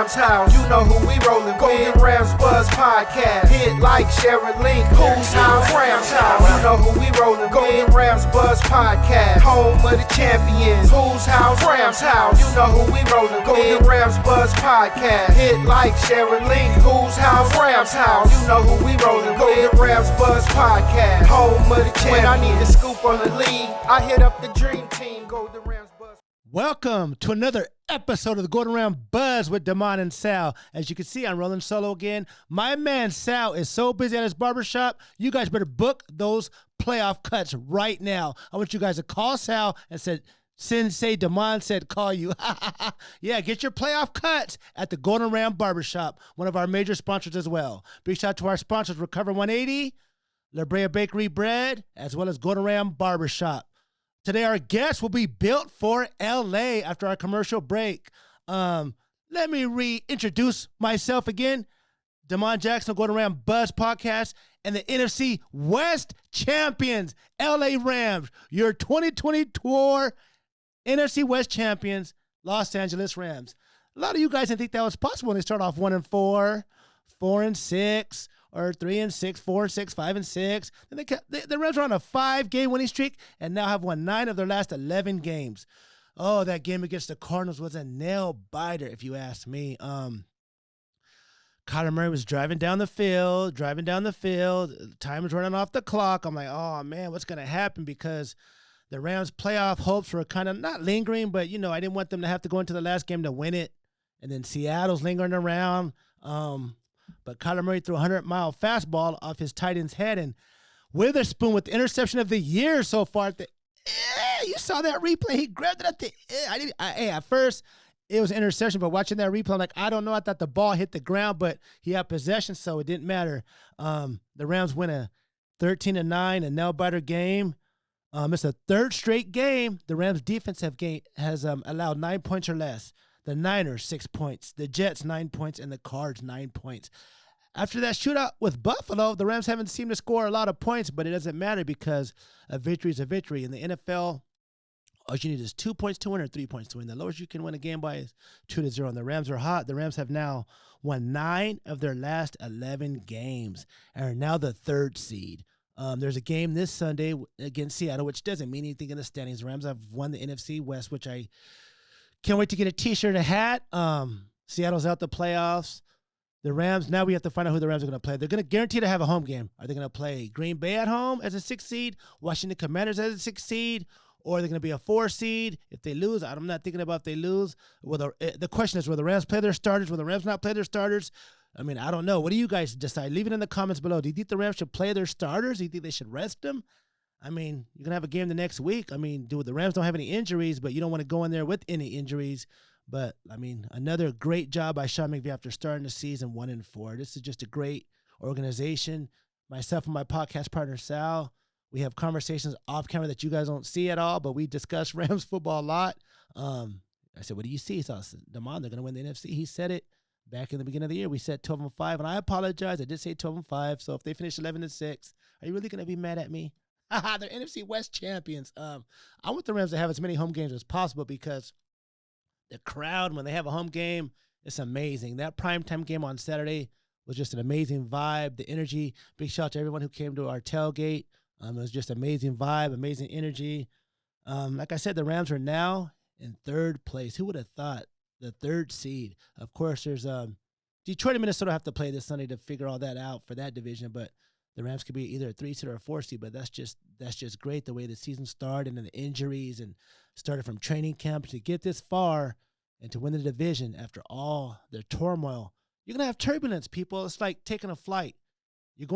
Rams house. You know who we rollin' with. Golden Rams Buzz Podcast. Hit like, share, and link. Whose house? Rams house. You know who we rollin' with. Golden Rams Buzz Podcast. Home of the champions. Whose house? Rams house. You know who we rollin' with. Golden Rams Buzz Podcast. Hit like, share, and link. Whose house? Rams house. You know who we rollin' with. Golden Rams Buzz Podcast. Home of the champions. When I need a scoop on the league, I hit up the dream team. Golden Rams Buzz. Welcome to another episode of the Golden Ram Buzz with Damon and Sal. As you can see, I'm rolling solo again. My man Sal is so busy at his barbershop. You guys better book those playoff cuts right now. I want you guys to call Sal and say Damon said call you. Yeah, get your playoff cuts at the Golden Ram Barbershop, one of our major sponsors as well. Big shout out to our sponsors, Recover 180, La Brea Bakery Bread, as well as Golden Ram Barbershop. Today, our guest will be built for LA after our commercial break. Let me reintroduce myself again. Damon Jackson, Golden Ram Buzz Podcast, and the NFC West champions, LA Rams, your 2024 NFC West champions, Los Angeles Rams. A lot of you guys didn't think that was possible when they start off 1-4, 4-6, or 3-6, 4-6, 5-6. Then the Rams are on a 5-game winning streak and now have won 9 of their last 11 games. Oh, that game against the Cardinals was a nail biter, if you ask me. Kyler Murray was driving down the field. Time was running off the clock. I'm like, oh man, what's gonna happen? Because the Rams' playoff hopes were kind of not lingering, but I didn't want them to have to go into the last game to win it. And then Seattle's lingering around. But Kyler Murray threw a 100-mile fastball off his tight end's head, and Witherspoon with the interception of the year so far. You saw that replay. He grabbed it at the at first, it was an interception, but watching that replay, I'm like, I don't know. I thought the ball hit the ground, but he had possession, so it didn't matter. The Rams win a 13-9, a nail-biter game. It's a third straight game. The Rams' defense has allowed 9 points or less. The Niners, 6 points. The Jets, 9 points. And the Cards, 9 points. After that shootout with Buffalo, the Rams haven't seemed to score a lot of points, but it doesn't matter because a victory is a victory. In the NFL, all you need is 2 points to win or 3 points to win. The lowest you can win a game by is 2-0. And the Rams are hot. The Rams have now won 9 of their last 11 games and are now the 3rd seed. There's a game this Sunday against Seattle, which doesn't mean anything in the standings. The Rams have won the NFC West, which I can't wait to get a T-shirt and a hat. Seattle's out the playoffs. The Rams, now we have to find out who the Rams are going to play. They're going to guarantee to have a home game. Are they going to play Green Bay at home as a 6th seed, Washington Commanders as a 6th seed, or are they going to be a 4 seed if they lose? I'm not thinking about if they lose. Well, the question is, will the Rams play their starters? Will the Rams not play their starters? I mean, I don't know. What do you guys decide? Leave it in the comments below. Do you think the Rams should play their starters? Do you think they should rest them? I mean, you're going to have a game the next week. I mean, the Rams don't have any injuries, but you don't want to go in there with any injuries. But, I mean, another great job by Sean McVay after starting the season 1-4. This is just a great organization. Myself and my podcast partner, Sal, we have conversations off camera that you guys don't see at all, but we discuss Rams football a lot. I said, what do you see? So I said, Damon, they're going to win the NFC. He said it back in the beginning of the year. We said 12-5, and I apologize. I did say 12-5, so if they finish 11-6, are you really going to be mad at me? They're NFC West champions. I want the Rams to have as many home games as possible because the crowd, when they have a home game, it's amazing. That primetime game on Saturday was just an amazing vibe. The energy, big shout out to everyone who came to our tailgate. It was just amazing vibe, amazing energy. Like I said, the Rams are now in 3rd place. Who would have thought the 3rd seed? Of course, there's Detroit and Minnesota have to play this Sunday to figure all that out for that division, but the Rams could be either a 3 seed or a 4 seed, but that's just great the way the season started and the injuries and started from training camp to get this far and to win the division after all the turmoil. You're going to have turbulence, people. It's like taking a flight.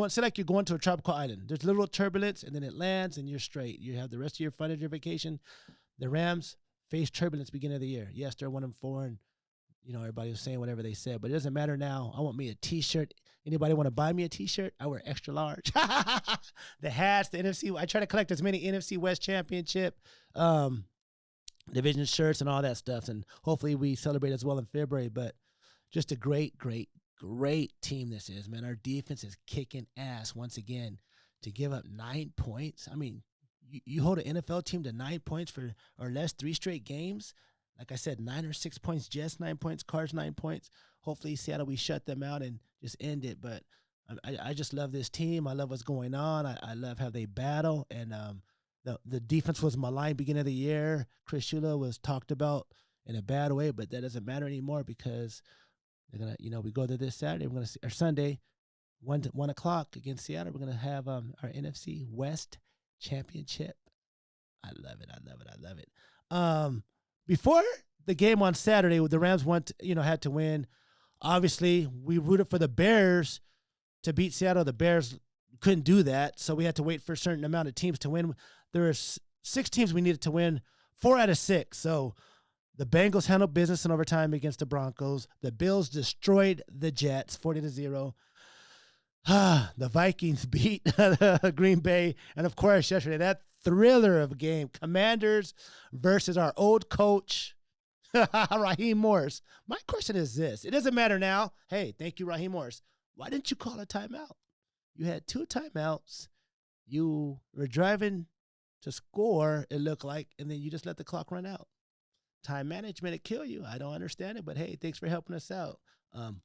Say like you're going to a tropical island. There's a little turbulence, and then it lands, and you're straight. You have the rest of your fun of your vacation. The Rams faced turbulence beginning of the year. Yes, they're 1-4, and everybody was saying whatever they said, but it doesn't matter now. I want me a T-shirt. Anybody want to buy me a T-shirt? I wear extra large. The hats, the NFC. I try to collect as many NFC West Championship division shirts and all that stuff, and hopefully we celebrate as well in February. But just a great team this is, man. Our defense is kicking ass once again. To give up 9 points, I mean, you hold an NFL team to 9 points for or less 3 straight games. Like I said, 9 or 6 points, Jets 9 points, Cards 9 points. Hopefully, Seattle, we shut them out and just end it. But I just love this team. I love what's going on. I love how they battle. And the defense was maligned beginning of the year. Chris Shula was talked about in a bad way, but that doesn't matter anymore because they're gonna, we go there this Saturday. We're gonna see, or Sunday, 1 o'clock against Seattle. We're gonna have our NFC West Championship. I love it. I love it. I love it. Before the game on Saturday, the Rams had to win. Obviously, we rooted for the Bears to beat Seattle. The Bears couldn't do that, so we had to wait for a certain amount of teams to win. There were 6 teams we needed to win, 4 out of 6. So the Bengals handled business in overtime against the Broncos. The Bills destroyed the Jets, 40-0. The Vikings beat Green Bay. And, of course, yesterday, that thriller of a game, Commanders versus our old coach, Raheem Morris. My question is this. It doesn't matter now. Hey, thank you, Raheem Morris. Why didn't you call a timeout? You had 2 timeouts. You were driving to score, it looked like, and then you just let the clock run out. Time management, it kill you. I don't understand it, but hey, thanks for helping us out.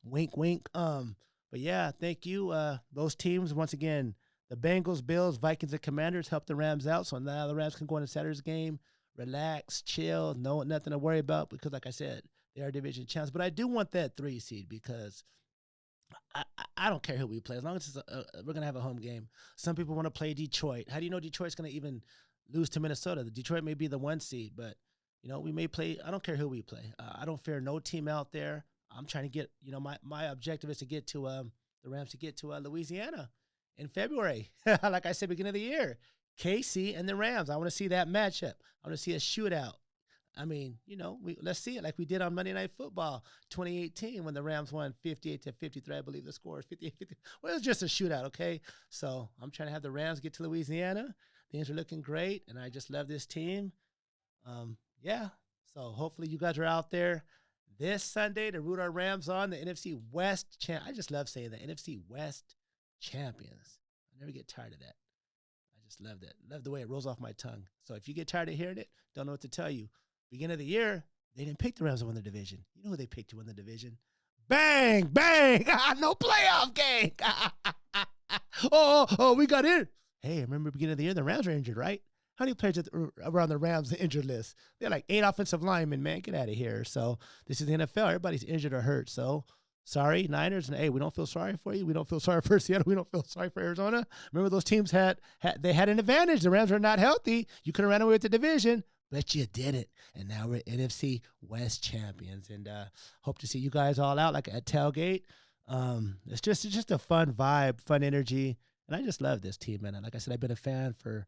Wink, wink. But yeah, thank you. Those teams, once again, the Bengals, Bills, Vikings, and Commanders helped the Rams out. So now the Rams can go into Saturday's game, relax, chill, nothing to worry about because, like I said, they are division champs. But I do want that 3 seed because I don't care who we play as long as we're gonna have a home game. Some people want to play Detroit. How do you know Detroit's gonna even lose to Minnesota? The Detroit may be the 1 seed, but we may play. I don't care who we play. I don't fear no team out there. I'm trying to get. My objective is to get to the Rams to get to Louisiana in February. Like I said, beginning of the year, KC and the Rams. I want to see that matchup. I want to see a shootout. I mean, let's see it like we did on Monday Night Football 2018 when the Rams won 58-53. I believe the score is 58-50. Well, it was just a shootout, okay? So I'm trying to have the Rams get to Louisiana. Things are looking great, and I just love this team. Yeah, so hopefully you guys are out there this Sunday to root our Rams on, the NFC West champ. I just love saying that, NFC West champions. I never get tired of that. I just love that. Love the way it rolls off my tongue. So if you get tired of hearing it, don't know what to tell you. Beginning of the year, they didn't pick the Rams to win the division. You know who they picked to win the division? Bang, bang. No playoff game. We got in. Hey, remember beginning of the year, the Rams were injured, right? How many players are on the Rams injured list? They're like 8 offensive linemen, man. Get out of here. So this is the NFL. Everybody's injured or hurt. So sorry, Niners. And hey, we don't feel sorry for you. We don't feel sorry for Seattle. We don't feel sorry for Arizona. Remember those teams had an advantage. The Rams are not healthy. You could have ran away with the division, but you did it. And now we're NFC West champions. And hope to see you guys all out like at tailgate. It's just a fun vibe, fun energy. And I just love this team, man. And like I said, I've been a fan for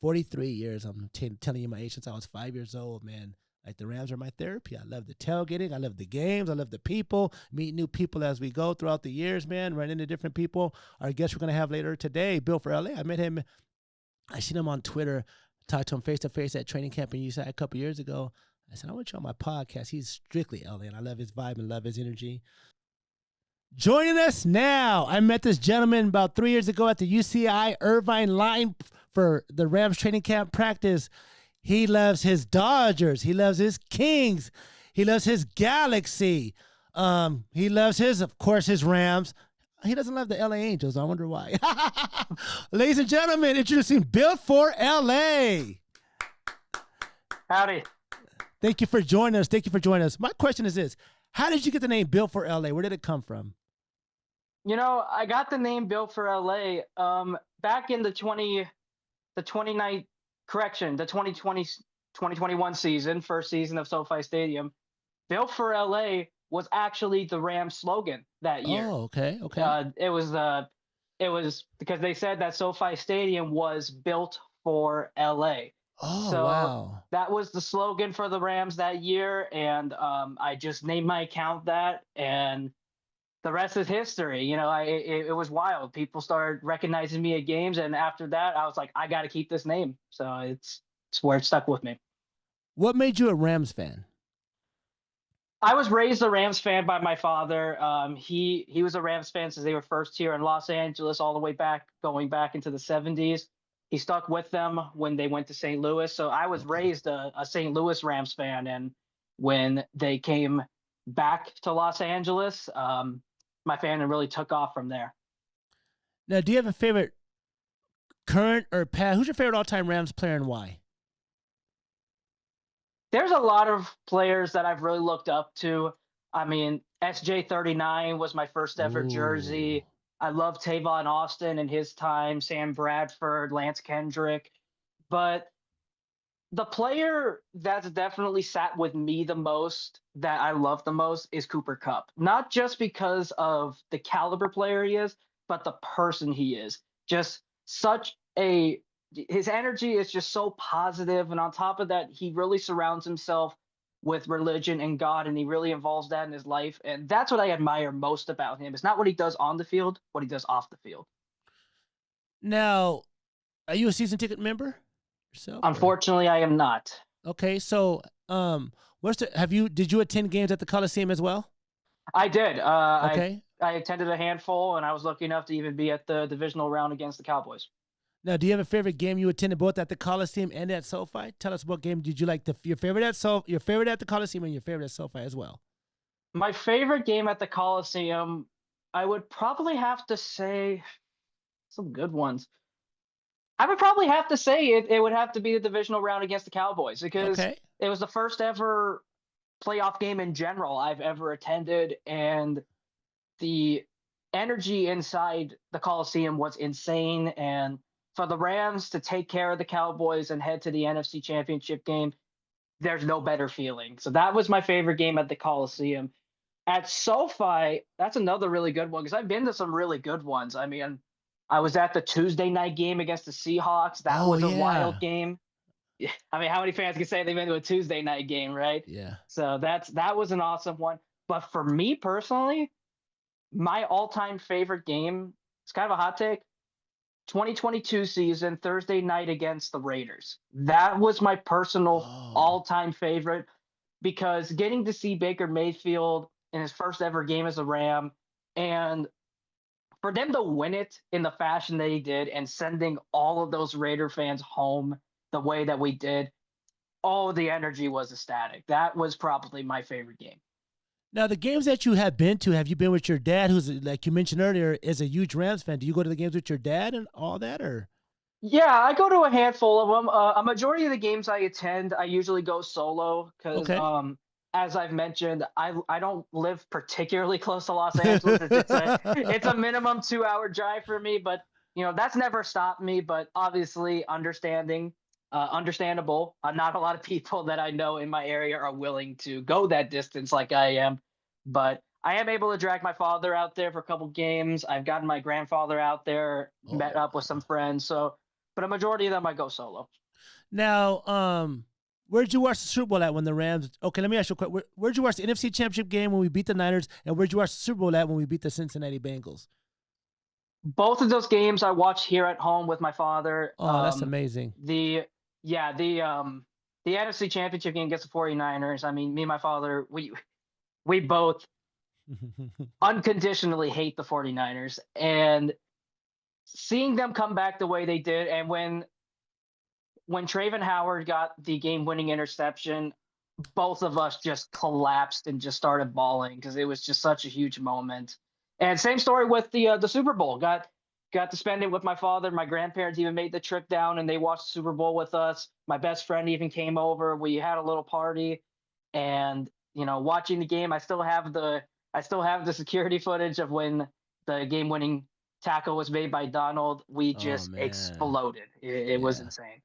43 years. I'm telling you my age since I was 5 years old, man. Like the Rams are my therapy. I love the tailgating. I love the games. I love the people. Meet new people as we go throughout the years, man. Run into different people. Our guest we're going to have later today, Bill for LA. I met him. I seen him on Twitter. Talked to him face-to-face at training camp in USAC a couple years ago. I said, I want you on my podcast. He's strictly LA, and I love his vibe and love his energy. Joining us now, I met this gentleman about 3 years ago at the UCI Irvine line for the Rams training camp practice. He loves his Dodgers. He loves his Kings. He loves his Galaxy. He loves of course, his Rams. He doesn't love the LA Angels. I wonder why. Ladies and gentlemen, introducing Built for LA. Howdy. Thank you for joining us. My question is this. How did you get the name Built for LA? Where did it come from? I got the name Built for LA back in the 2021 season, first season of SoFi Stadium. Built for LA was actually the Rams slogan that year. Oh, okay. It was because they said that SoFi Stadium was built for LA. Oh, so wow. That was the slogan for the Rams that year, and I just named my account that, and the rest is history. It was wild. People started recognizing me at games, and after that, I was like, I got to keep this name. So it's where it stuck with me. What made you a Rams fan? I was raised a Rams fan by my father. He was a Rams fan since they were first here in Los Angeles, all the way going back into the 70s. He stuck with them when they went to St. Louis. So I was raised a St. Louis Rams fan, and when they came back to Los Angeles, my fandom really took off from there. Now, do you have a favorite current or past? Who's your favorite all-time Rams player and why? There's a lot of players that I've really looked up to. I mean, SJ39 was my first ever jersey. I love Tavon Austin in his time, Sam Bradford, Lance Kendrick. But the player that's definitely sat with me the most, that I love the most, is Cooper Kupp. Not just because of the caliber player he is, but the person he is. Just his energy is just so positive, and on top of that, he really surrounds himself with religion and God, and he really involves that in his life. And that's what I admire most about him. It's not what he does on the field, what he does off the field. Now, are you a season ticket member yourself? Unfortunately, I am not. Okay, so did you attend games at the Coliseum as well? I did. Okay. I attended a handful, and I was lucky enough to even be at the divisional round against the Cowboys. Now, do you have a favorite game you attended both at the Coliseum and at SoFi? Tell us what game did you like your favorite at the Coliseum and your favorite at SoFi as well. My favorite game at the Coliseum, I would probably have to say some good ones. I would probably have to say it would have to be the divisional round against the Cowboys, because it was the first ever playoff game in general I've ever attended, and the energy inside the Coliseum was insane. And for the Rams to take care of the Cowboys and head to the NFC Championship game, there's no better feeling. So that was my favorite game at the Coliseum. At SoFi, that's another really good one, because I've been to some really good ones. I mean, I was at the Tuesday night game against the Seahawks. That was a wild game. I mean, how many fans can say they've been to a Tuesday night game, right? Yeah. So that was an awesome one. But for me personally, my all-time favorite game, it's kind of a hot take, 2022 season, Thursday night against the Raiders. That was my personal all-time favorite, because getting to see Baker Mayfield in his first ever game as a Ram, and for them to win it in the fashion they did and sending all of those Raider fans home the way that we did, the energy was ecstatic. That was probably my favorite game. Now, the games that you have been to, have you been with your dad, who's, like you mentioned earlier, is a huge Rams fan? Do you go to the games with your dad and all that, or? Yeah, I go to a handful of them. A majority of the games I attend, I usually go solo, because as I've mentioned, I don't live particularly close to Los Angeles. It's a minimum 2-hour drive for me, but that's never stopped me. But obviously, understandable. Not a lot of people that I know in my area are willing to go that distance like I am. But I am able to drag my father out there for a couple games. I've gotten my grandfather out there, met up with some friends. So, but a majority of them I go solo. Now, where'd you watch the Super Bowl at when the Rams? Okay, let me ask you a quick. Where'd you watch the NFC Championship game when we beat the Niners, and where'd you watch the Super Bowl at when we beat the Cincinnati Bengals? Both of those games I watched here at home with my father. Oh, that's amazing. The NFC Championship game against the 49ers. I mean, me and my father, we both unconditionally hate the 49ers, and seeing them come back the way they did, and when Travon Howard got the game-winning interception, both of us just collapsed and just started bawling, because it was just such a huge moment. And same story with the Super Bowl. Got to spend it with my father. My grandparents even made the trip down, and they watched the Super Bowl with us. My best friend even came over. We had a little party, and watching the game, I still have the security footage of when the game-winning tackle was made by Donald. We just exploded. It was insane.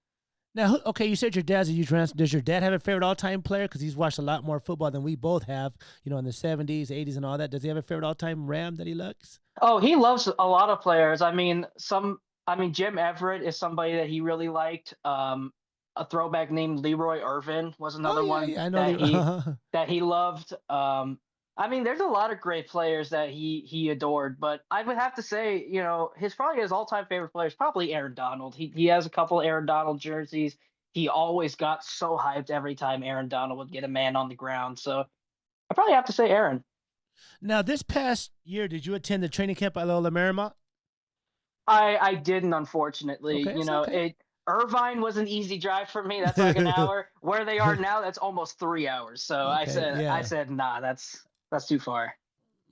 Now, okay, you said your dad's a huge Rams. Does your dad have a favorite all-time player? Because he's watched a lot more football than we both have, in the 70s, 80s, and all that. Does he have a favorite all-time Ram that he likes? Oh, he loves a lot of players. I mean, Jim Everett is somebody that he really liked. A throwback named Leroy Irvin was another one that he loved. I mean, there's a lot of great players that he adored, but I would have to say, his all-time favorite player is probably Aaron Donald. He has a couple Aaron Donald jerseys. He always got so hyped every time Aaron Donald would get a man on the ground. So I probably have to say Aaron. Now, this past year, did you attend the training camp at Loyola Marymount? I didn't, unfortunately. Okay, Irvine was an easy drive for me. That's like an hour. Where they are now, that's almost 3 hours. So Okay, I yeah. said, nah, that's too far.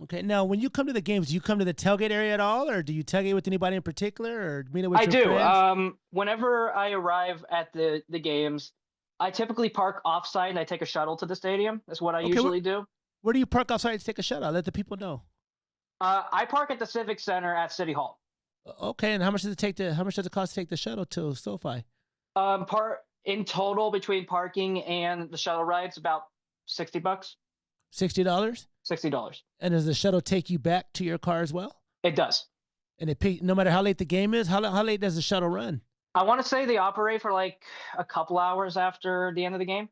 Okay, now when you come to the games, do you come to the tailgate area at all, or do you tailgate with anybody in particular, or meet up with I your do. friends? Whenever I arrive at the games, I typically park offsite and I take a shuttle to the stadium. That's what I Okay, usually do. where do you park outside to take a shuttle? Let the people know. I park at the Civic Center at City Hall. Okay, and how much does it take to? How much does it cost to take the shuttle to SoFi? Part in total between parking and the shuttle rides, about $60. $60. $60. And does the shuttle take you back to your car as well? It does. And no matter how late the game is, how late does the shuttle run? I want to say they operate for like a couple hours after the end of the game.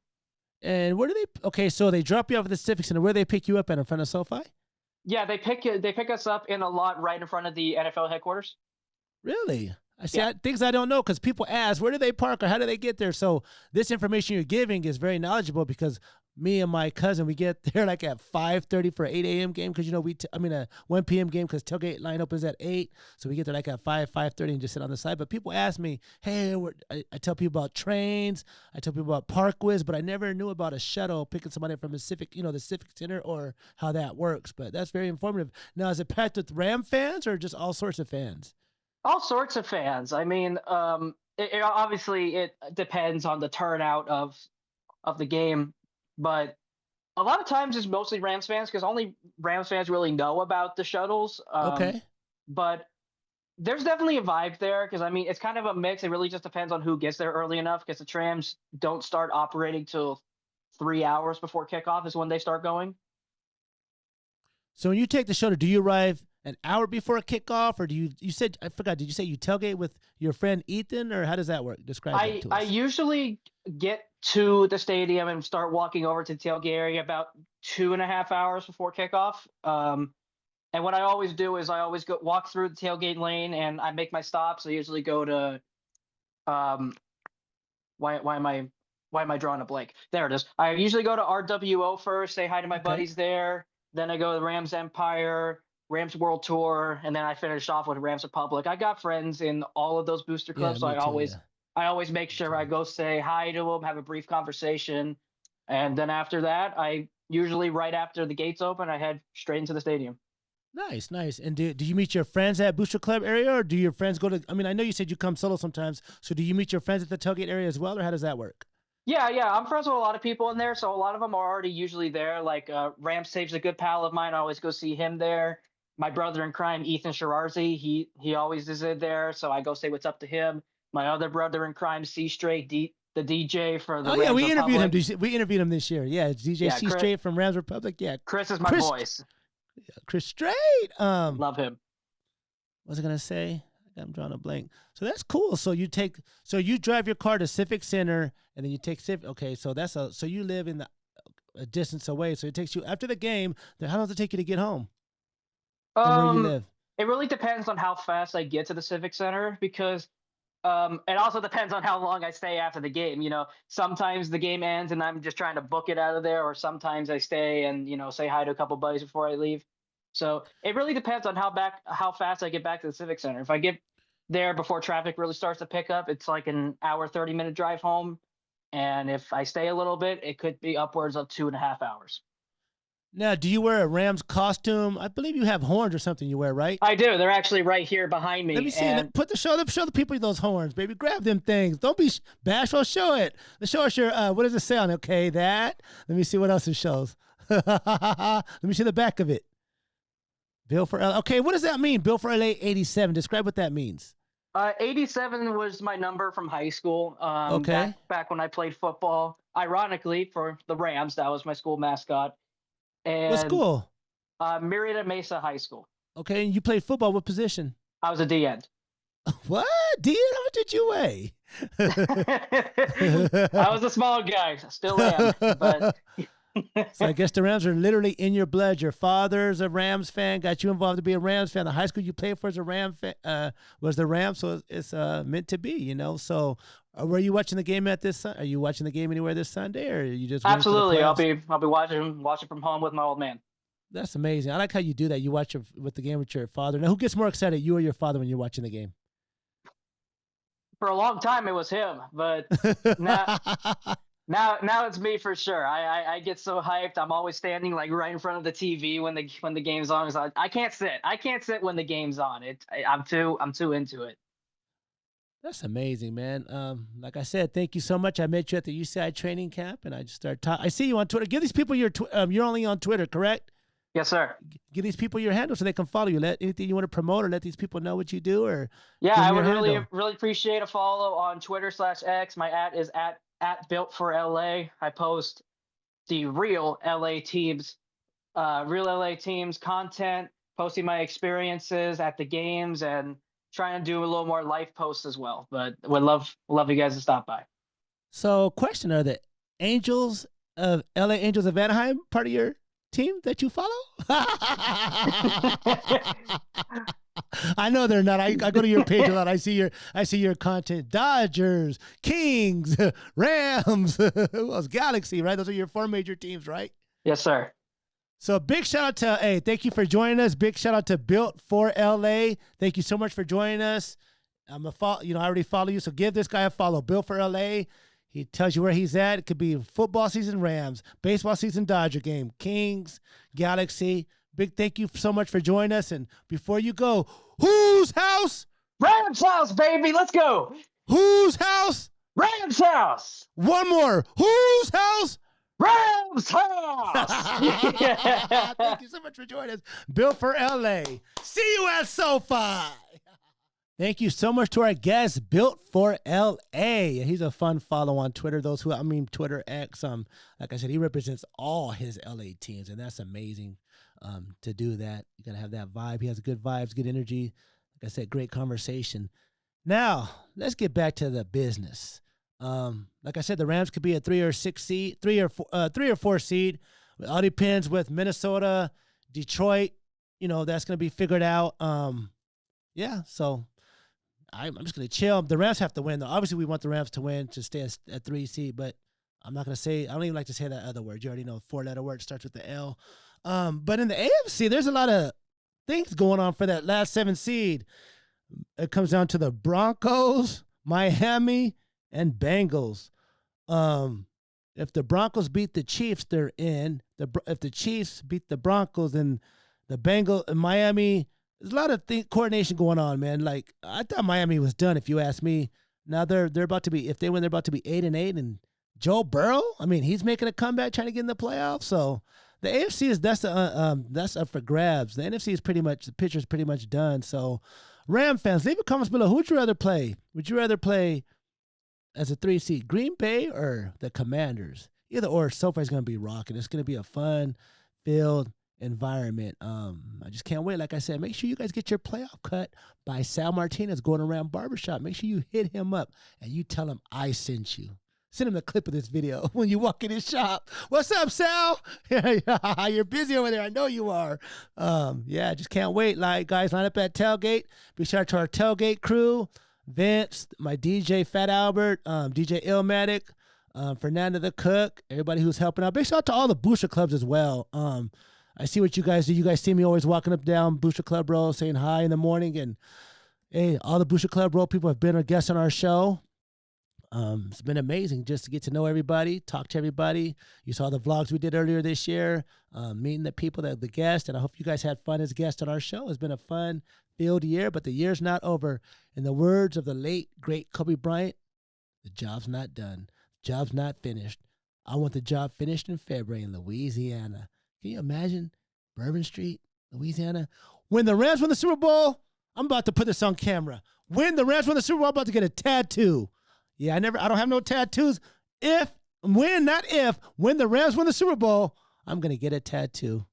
And where do they? Okay, so they drop you off at the Civic Center. Where do they pick you up at in front of SoFi? Yeah, they pick us up in a lot right in front of the NFL headquarters. Really? I see Yeah. things I don't know because people ask where do they park or how do they get there. So this information you're giving is very knowledgeable because me and my cousin we get there like at 5:30 for an 8 a.m. game because you know a 1 p.m. game because tailgate line opens at 8, so we get there like at 5:30 and just sit on the side. But people ask me, hey, I tell people about trains, I tell people about Parkwiz, but I never knew about a shuttle picking somebody from the Civic Center or how that works. But that's very informative. Now, is it packed with Ram fans or just all sorts of fans? All sorts of fans. I mean, obviously it depends on the turnout of the game, but a lot of times it's mostly Rams fans because only Rams fans really know about the shuttles. Okay. But there's definitely a vibe there because I mean it's kind of a mix. It really just depends on who gets there early enough because the trams don't start operating till 3 hours before kickoff is when they start going. So when you take the shuttle, do you arrive an hour before kickoff, or do you said I forgot? Did you say you tailgate with your friend Ethan, or how does that work? Describe that to us. I usually get to the stadium and start walking over to the tailgate area about 2.5 hours before kickoff. And what I always do is I always go walk through the tailgate lane and I make my stops. I usually go to why am I drawing a blank? There it is. I usually go to RWO first, say hi to my buddies there. Then I go to the Rams Empire, Rams World Tour, and then I finish off with Rams Republic. I got friends in all of those booster clubs, so me too, yeah. I always make sure I go say hi to them, have a brief conversation, and then after that, I usually right after the gates open, I head straight into the stadium. Nice, nice. And do you meet your friends at Booster Club area, or do your friends go to? I mean, I know you said you come solo sometimes. So do you meet your friends at the tailgate area as well, or how does that work? Yeah, I'm friends with a lot of people in there, so a lot of them are already usually there. Like Rams Save's a good pal of mine. I always go see him there. My brother in crime, Ethan Shirazi, he always is in there, so I go say what's up to him. My other brother in crime, C Straight, the DJ for the Oh Rams yeah, we interviewed Republic. him. We interviewed him this year. Yeah, it's DJ Yeah, C Chris, Straight from Rams Republic. Yeah, Chris is my Chris voice. Chris Straight. Love him. What was I gonna say? I'm drawing a blank. So that's cool. So you drive your car to Civic Center, and then you take Civic. Okay, so so you live in a distance away. So it takes you after the game. Then how long does it take you to get home? And where you live? It really depends on how fast I get to the Civic Center because it also depends on how long I stay after the game. You know, sometimes the game ends and I'm just trying to book it out of there, or sometimes I stay and say hi to a couple buddies before I leave. So it really depends on how fast I get back to the Civic Center. If I get there before traffic really starts to pick up, it's like an hour, 30-minute drive home. And if I stay a little bit, it could be upwards of 2.5 hours. Now, do you wear a Rams costume? I believe you have horns or something you wear, right? I do. They're actually right here behind me. Let me see. And Show the people those horns, baby. Grab them things. Don't be bashful. Show it. Let's show us your. What does it say on it? Okay, that. Let me see what else it shows. Let me see the back of it. Bill for LA. Okay, what does that mean? Bill for LA 87. Describe what that means. 87 was my number from high school. Okay. Back when I played football. Ironically, for the Rams, that was my school mascot. And What school? Murrieta Mesa High School. Okay, and you played football. What position? I was a D end. What? Dean, how much did you weigh? I was a small guy. Still am. But So I guess the Rams are literally in your blood. Your father's a Rams fan, got you involved to be a Rams fan. The high school you played for is a Rams fan, was the Rams, so it's meant to be, So were you watching the game are you watching the game anywhere this Sunday, or are you just waiting for the absolutely, playoffs? I'll be watching from home with my old man. That's amazing. I like how you do that. You watch with the game with your father. Now, who gets more excited, you or your father, when you're watching the game? For a long time, it was him, but now now it's me for sure. I get so hyped. I'm always standing like right in front of the TV when the game's on. So I can't sit. I can't sit when the game's on. I'm too into it. That's amazing, man. Like I said, thank you so much. I met you at the UCI training camp, and I just started talking. I see you on Twitter. Give these people your you're only on Twitter, correct? Yes, sir. Give these people your handle so they can follow you. Let anything you want to promote or let these people know what you do, or Yeah, give I them your would handle. really appreciate a follow on Twitter/X. My @ is at Built for LA. I post the real LA teams content, posting my experiences at the games, and trying to do a little more life posts as well. But would love you guys to stop by. So, question: are the Angels of LA Angels of Anaheim part of your team that you follow? I know they're not. I go to your page a lot. I see your content. Dodgers, Kings, Rams, who else? Galaxy, right? Those are your 4 major teams, right? Yes, sir. So big shout out to, hey, thank you for joining us. Big shout out to Built for LA. Thank you so much for joining us. I already follow you, so give this guy a follow. Built for LA. He tells you where he's at. It could be football season, Rams, baseball season, Dodger game, Kings, Galaxy. Big thank you so much for joining us. And before you go, whose house? Rams house, baby. Let's go. Whose house? Rams house. One more. Whose house? Rams house. Thank you so much for joining us. Built for LA. See you at SoFi. Thank you so much to our guest, Built for LA. He's a fun follow on Twitter. Twitter X. Like I said, he represents all his LA teams, and that's amazing. To do that, you gotta have that vibe. He has good vibes, good energy. Like I said, great conversation. Now let's get back to the business. Like I said, the Rams could be a 3 or 4 seed. It all depends with Minnesota, Detroit. That's gonna be figured out. Yeah. So I'm just gonna chill. The Rams have to win, though. Obviously, we want the Rams to win to stay at 3 seed, but I'm not gonna say. I don't even like to say that other word. You already know, 4-letter word starts with the L. But in the AFC, there's a lot of things going on for that last 7 seed. It comes down to the Broncos, Miami, and Bengals. If the Broncos beat the Chiefs, they're in. If the Chiefs beat the Broncos, then the Bengals and Miami. There's a lot of coordination going on, man. Like, I thought Miami was done, if you ask me. Now they're about to be, if they win, they're about to be 8-8. And Joe Burrow, I mean, he's making a comeback, trying to get in the playoffs. So the AFC that's up for grabs. The NFC is the picture's pretty much done. So Ram fans, leave a comments below. Who would you rather play? Would you rather play as a 3 seed, Green Bay or the Commanders? Either or, SoFi's going to be rocking. It's going to be a fun-filled environment. I just can't wait. Like I said, make sure you guys get your playoff cut by Sal Martinez going around barbershop. Make sure you hit him up and you tell him I sent you. Send him a clip of this video when you walk in his shop. What's up, Sal? You're busy over there. I know you are. Yeah, just can't wait. Guys, line up at tailgate. Big shout out to our tailgate crew. Vince, my DJ Fat Albert, DJ Illmatic, Fernando the Cook, everybody who's helping out. Big shout out to all the Booster Clubs as well. I see what you guys do. You guys see me always walking up down Booster Club Row saying hi in the morning. And hey, all the Booster Club Row people have been a guest on our show. It's been amazing just to get to know everybody, talk to everybody. You saw the vlogs we did earlier this year, meeting the people, the guests, and I hope you guys had fun as guests on our show. It's been a fun-filled year, but the year's not over. In the words of the late, great Kobe Bryant, the job's not done. The job's not finished. I want the job finished in February in Louisiana. Can you imagine? Bourbon Street, Louisiana. When the Rams win the Super Bowl, I'm about to put this on camera. When the Rams win the Super Bowl, I'm about to get a tattoo. Yeah, I don't have no tattoos. When the Rams win the Super Bowl, I'm going to get a tattoo.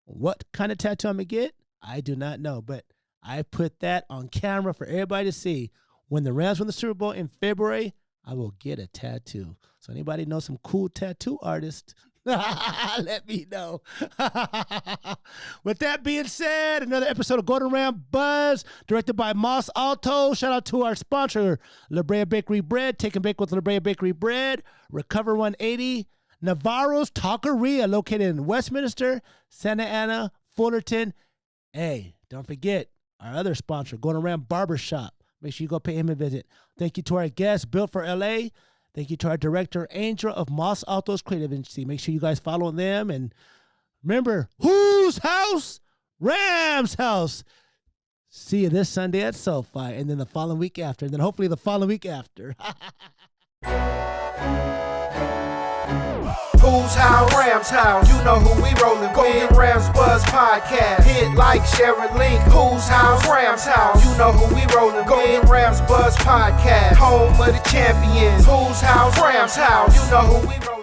What kind of tattoo I'm going to get? I do not know, but I put that on camera for everybody to see. When the Rams win the Super Bowl in February, I will get a tattoo. So anybody know some cool tattoo artists? Let me know. With that being said, another episode of Gordon Ram Buzz, directed by Moss Alto. Shout out to our sponsor, La Brea Bakery Bread. Take and bake with La Brea Bakery Bread. Recover 180. Navarro's Taqueria, located in Westminster, Santa Ana, Fullerton. Hey, don't forget our other sponsor, Gordon Ram Barbershop. Make sure you go pay him a visit. Thank you to our guest, Built for LA. Thank you to our director, Angel of Moss Altos Creative Agency. Make sure you guys follow them. And remember, whose house? Rams house. See you this Sunday at SoFi, and then the following week after, and then hopefully the following week after. Whose house? Rams house. You know who we rollin' with. Rams Buzz Podcast. Hit like, share, and link. Whose house? Rams house. You know who we rollin' with. Rams Buzz Podcast. Home of the champions. Whose house? Rams house. You know who we rollin'